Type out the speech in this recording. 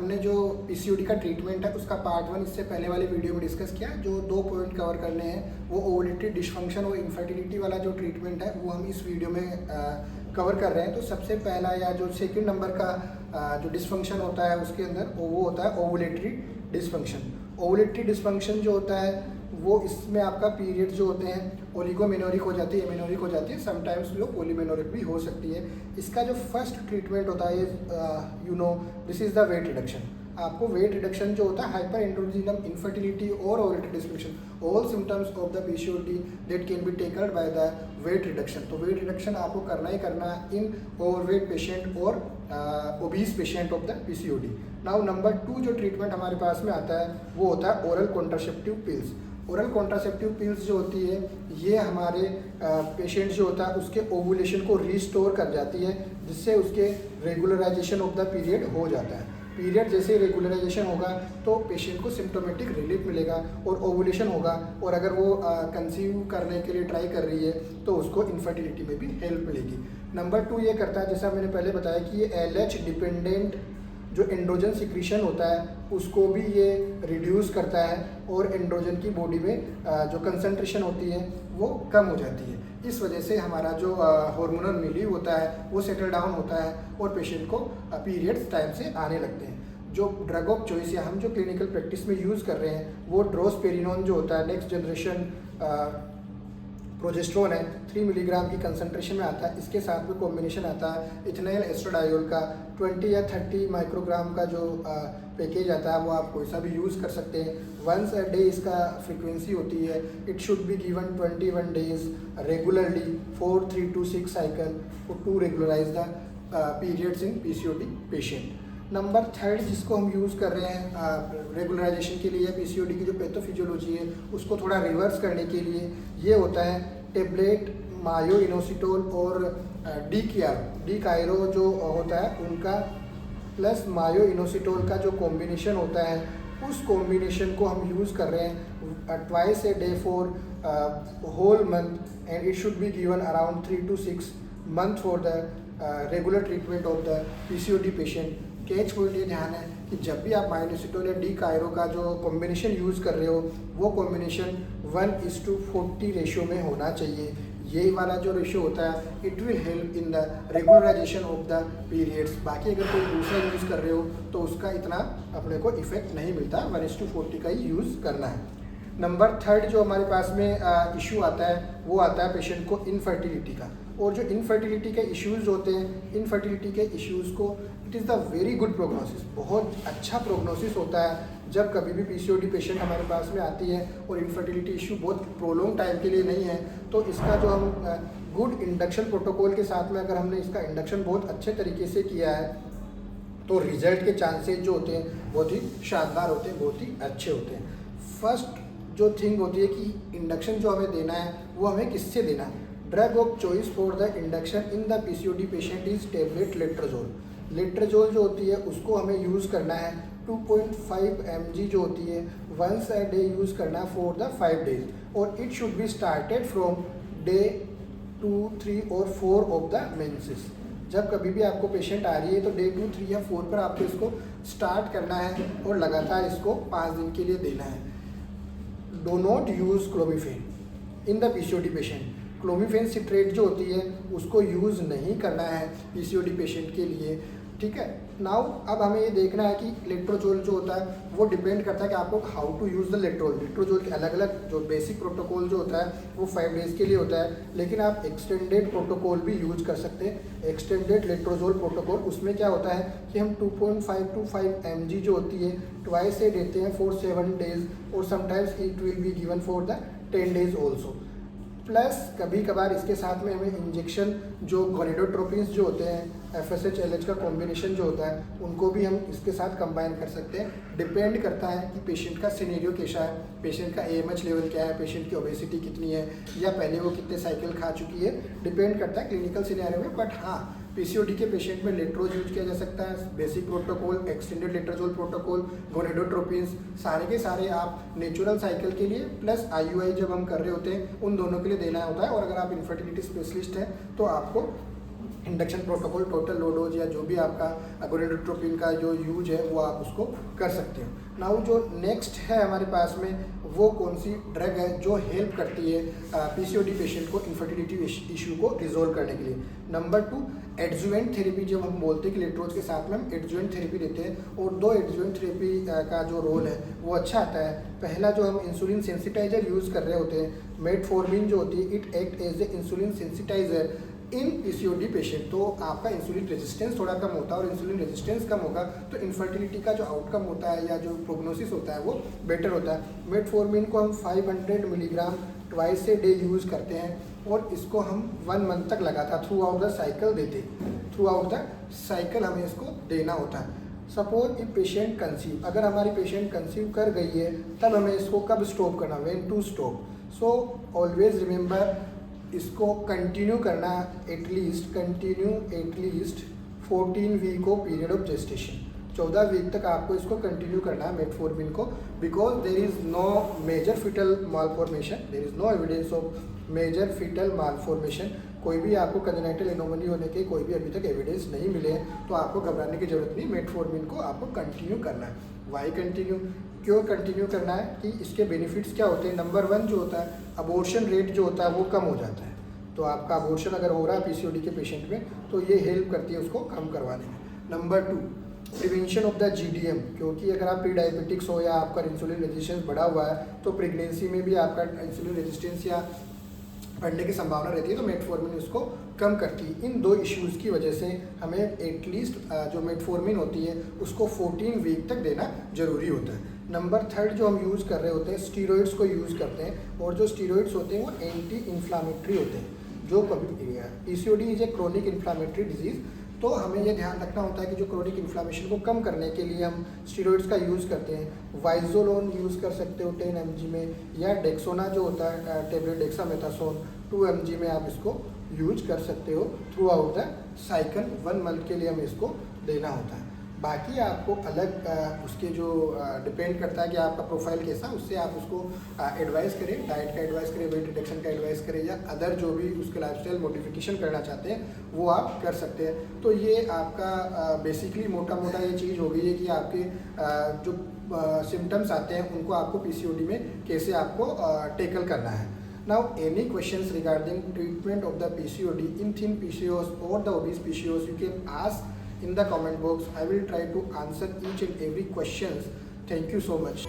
हमने जो पीसीओडी का ट्रीटमेंट है उसका पार्ट 1 इससे पहले वाले वीडियो में डिस्कस किया। जो 2 पॉइंट कवर करने हैं वो ओवुलेटरी डिसफंक्शन और इनफर्टिलिटी वाला जो ट्रीटमेंट है वो हम इस वीडियो में कवर कर रहे हैं। तो सबसे पहला या जो सेकंड नंबर का जो डिसफंक्शन होता है उसके अंदर वो होता है ओवुलेटरी डिसफंक्शन। ओवुलेटरी डिसफंक्शन जो होता है वो इसमें आपका पीरियड जो होते हैं ओलिगोमेनोरिक हो जाती है, एमेनोरिक हो जाती है, समटाइम्स लोग पोलीमेनोरिक भी हो सकती है। इसका जो फर्स्ट ट्रीटमेंट होता है this is the weight reduction. आपको वेट रिडक्शन जो होता है हाइपर एंड्रोजिनम इनफर्टिलिटी और ovulatory dysfunction all symptoms of the PCOD that can be taken by the weight reduction. तो वेट रिडक्शन आपको करना ही करना इन ओवरवेट पेशेंट और obese patient of the PCOD. Now number 2 जो ट्रीटमेंट हमारे पास में आता है वो होता है oral contraceptive pills. Oral contraceptive pills जो होती है ये हमारे पेशेंट जो होता है उसके ओवुलेशन को रिस्टोर कर जाती है, जिससे उसके रेगुलराइजेशन ऑफ द पीरियड हो जाता है। पीरियड जैसे रेगुलराइजेशन होगा तो पेशेंट को सिम्टोमेटिक रिलीफ मिलेगा और ओवुलेशन होगा, और अगर वो कंसीव करने के लिए ट्राई कर रही है तो उसको इनफर्टिलिटी में भी हेल्प मिलेगी। नंबर 2 ये करता है, जैसा मैंने पहले बताया कि ये एलएच डिपेंडेंट जो एंड्रोजन सिक्रीशन होता है उसको भी ये रिड्यूस करता है और एंड्रोजन की बॉडी में जो कंसंट्रेशन होती है वो कम हो जाती है। इस वजह से हमारा जो हार्मोनल मिलीव होता है वो सेटल डाउन होता है और पेशेंट को पीरियड्स टाइम से आने लगते हैं। जो ड्रग ऑफ चॉइस या हम जो क्लिनिकल प्रैक्टिस में यूज़ कर रहे हैं वो ड्रोस्पेरिनोन जो होता है नेक्स्ट जनरेशन प्रोजेस्ट्रोन है, 3 मिलीग्राम की कंसंट्रेशन में आता है। इसके साथ में कॉम्बिनेशन आता है इथेनाइल एस्ट्राडायोल का 20 या 30 माइक्रोग्राम का जो पैकेज आता है वो आप कोई सा भी यूज़ कर सकते हैं। वंस अ डे इसका फ्रीक्वेंसी होती है। It should be given 21 days regularly for 3 to 6 cycle to regularize the periods in PCOD patient. Number 3 जिसको हम यूज़ कर रहे हैं रेगुलराइजेशन के लिए पीसीओडी की जो पैथोफिजियोलॉजी है उसको थोड़ा रिवर्स करने के लिए, ये होता है टेबलेट मायो इनोसिटोल और डी कायरो जो होता है उनका प्लस मायो इनोसिटोल का जो कॉम्बिनेशन होता है उस कॉम्बिनेशन को हम यूज़ कर रहे हैं twice a day for whole month, and it should be given around 3 to 6 month for the regular treatment of the PCOD patient. Catch point ये ध्यान है कि जब भी आप माइनोसिटोल या डी कायरो का जो कॉम्बिनेशन यूज़ कर रहे हो वो कॉम्बिनेशन 1:40 रेशियो में होना चाहिए। ये वाला जो रेशियो होता है it will help in the regularization of the periods. बाकी अगर कोई दूसरा यूज़ कर रहे हो तो उसका इतना अपने को इफेक्ट नहीं मिलता, 1:40 का ही यूज़ करना है। नंबर 3 जो हमारे पास में इशू आता है वो आता है पेशेंट को इनफर्टिलिटी का। और जो इनफर्टिलिटी के इश्यूज़ होते हैं, इनफर्टिलिटी के इश्यूज़ को it is the very good prognosis, बहुत अच्छा प्रोग्नोसिस होता है जब कभी भी पीसीओडी पेशेंट हमारे पास में आती है और इनफर्टिलिटी इशू बहुत प्रोलॉन्ग टाइम के लिए नहीं है। तो इसका जो हम गुड इंडक्शन प्रोटोकॉल के साथ में अगर हमने इसका इंडक्शन बहुत अच्छे तरीके से किया है तो रिजल्ट के चांसेस जो होते हैं बहुत ही शानदार होते हैं, बहुत ही अच्छे होते हैं। फर्स्ट जो थिंग होती है कि इंडक्शन जो हमें देना है वो हमें किससे देना है। Drug of choice for the induction in the PCOD patient is tablet letrozole. Letrozole जो होती है उसको हमें यूज़ करना है 2.5 mg जो होती है वंस अ डे यूज़ करना है फॉर द 5 days, और it should be started from day 2, 3 और 4 ऑफ द मेंसेस। जब कभी भी आपको पेशेंट आ रही है तो डे 2, 3 या 4 पर आपको इसको स्टार्ट करना है और लगातार इसको 5 दिन के लिए देना है। Do not use clomiphene in the PCOD patient. Clomiphene citrate जो होती है उसको यूज़ नहीं करना है पीसीओडी पेशेंट के लिए, ठीक है। नाउ अब हमें ये देखना है कि लेट्रोजोल जो होता है वो डिपेंड करता है कि आपको हाउ टू यूज़ द लेट्रोल। लेट्रोजोल के अलग अलग जो बेसिक प्रोटोकॉल जो होता है वो 5 days के लिए होता है, लेकिन आप एक्सटेंडेड प्रोटोकॉल भी यूज कर सकते हैं। एक्सटेंडेड लेट्रोजोल प्रोटोकॉल उसमें क्या होता है कि हम 2.5 to 5 mg जो होती है ट्वाइस से देते हैं फॉर 7 days, और sometimes it will be given for the 10 days also. Plus कभी कभार इसके साथ में हमें इंजेक्शन जो गोनेडोट्रोपिन्स जो होते हैं FSH LH का कॉम्बिनेशन जो होता है उनको भी हम इसके साथ कंबाइन कर सकते हैं। डिपेंड करता है कि पेशेंट का सिनेरियो कैसा है, पेशेंट का AMH लेवल क्या है, पेशेंट की ओबेसिटी कितनी है, या पहले वो कितने साइकिल खा चुकी है, डिपेंड करता है क्लिनिकल सिनेरियो में। बट हाँ, पीसीओडी के पेशेंट में लेट्रोज यूज किया जा सकता है, basic protocol, extended letrozole protocol, gonadotropins, सारे के सारे आप नेचुरल साइकिल के लिए प्लस IUI जब हम कर रहे होते हैं उन दोनों के लिए देना होता है। और अगर आप इनफर्टिलिटी स्पेशलिस्ट हैं तो आपको induction protocol, total low dose या जो भी आपका गोनाडोट्रोपिन का जो यूज है वो आप उसको कर सकते हो। नाउ जो नेक्स्ट है हमारे पास में वो कौन सी ड्रग है जो हेल्प करती है पीसीओडी पेशेंट को इनफर्टिलिटी इशू को रिजोल्व करने के लिए। नंबर 2 एडजुवेंट थेरेपी, जब हम बोलते हैं कि लेट्रोज के साथ में हम एडजुवेंट थेरेपी देते हैं, और 2 एडजुवेंट थेरेपी का जो रोल है वो अच्छा आता है। पहला जो हम इंसुलिन सेंसिटाइजर यूज़ कर रहे होते हैं, मेटफॉर्मिन जो होती है it act as a insulin sensitizer in PCOD patient. तो आपका इंसुलिन रेजिस्टेंस थोड़ा कम होता है, और इंसुलिन रेजिस्टेंस कम होगा तो इनफर्टिलिटी का जो आउटकम होता है या जो प्रोग्नोसिस होता है वो बेटर होता है। मेटफॉर्मिन को हम 500 milligram twice a day use करते हैं, और इसको हम 1 मंथ तक लगातार थ्रू आउट द साइकिल देते, थ्रू आउट द साइकिल हमें इसको देना होता है। सपोज इफ पेशेंट कंसीव, अगर हमारी पेशेंट कंसीव कर गई है तब हमें इसको कब स्टॉप करना, when to stop. So always remember इसको कंटिन्यू करना at least 14 week of period of gestation, 14 week तक आपको इसको कंटिन्यू करना है मेटफॉर्मिन को, because there is no major fetal malformation, there is no evidence of major fetal malformation. कोई भी आपको कंजेनिटल एनोमली होने के कोई भी अभी तक एविडेंस नहीं मिले हैं, तो आपको घबराने की जरूरत नहीं, मेटफॉर्मिन को आपको कंटिन्यू करना है। वाई कंटिन्यू, क्यों कंटिन्यू करना है कि इसके बेनिफिट्स क्या होते हैं। नंबर 1 जो होता है अबॉर्शन रेट जो होता है वो कम हो जाता है, तो आपका अबॉर्शन अगर हो रहा है पीसीओडी के पेशेंट में तो ये हेल्प करती है उसको कम करवाने में। Number 2 prevention of the GDM, क्योंकि अगर आप प्री डायबिटिक्स हो या आपका इंसुलिन रेजिस्टेंस बढ़ा हुआ है तो प्रेगनेंसी में भी आपका इंसुलिन रेजिस्टेंस या बढ़ने की संभावना रहती है, तो मेटफॉर्मिन उसको कम करती है। इन 2 इश्यूज़ की वजह से हमें एटलीस्ट जो मेटफॉर्मिन होती है उसको 14 वीक तक देना जरूरी होता है। नंबर 3 जो हम यूज़ कर रहे होते हैं स्टीरॉइड्स को यूज़ करते हैं, और जो स्टीरॉइड्स होते हैं वो एंटी इन्फ्लामेटरी होते हैं। जो कभी PCOD is a chronic inflammatory disease, तो हमें ये ध्यान रखना होता है कि जो क्रोनिक इन्फ्लामेशन को कम करने के लिए हम स्टीरॉइड्स का यूज़ करते हैं। वाइजोलोन यूज़ कर सकते हो 10 mg में, या डेक्सोना जो होता है टेबलेट डेक्सामेथासोन 2 mg में आप इसको यूज कर सकते हो through out the cycle. 1 month के लिए हमें इसको देना होता है। बाकी आपको अलग उसके जो डिपेंड करता है कि आपका प्रोफाइल कैसा, उससे आप उसको एडवाइस करें, डाइट का एडवाइस करें, वेट रिडक्शन का एडवाइस करें, या अदर जो भी उसके लाइफस्टाइल मॉडिफिकेशन करना चाहते हैं वो आप कर सकते हैं। तो ये आपका बेसिकली मोटा मोटा ये चीज़ हो गई है कि आपके जो सिम्टम्स आते हैं उनको आपको पीसीओडी में कैसे आपको टेकल करना है। Now, any questions regarding treatment of the PCOD in thin PCOS or the obese PCOS, you can ask in the comment box. I will try to answer each and every questions. Thank you so much.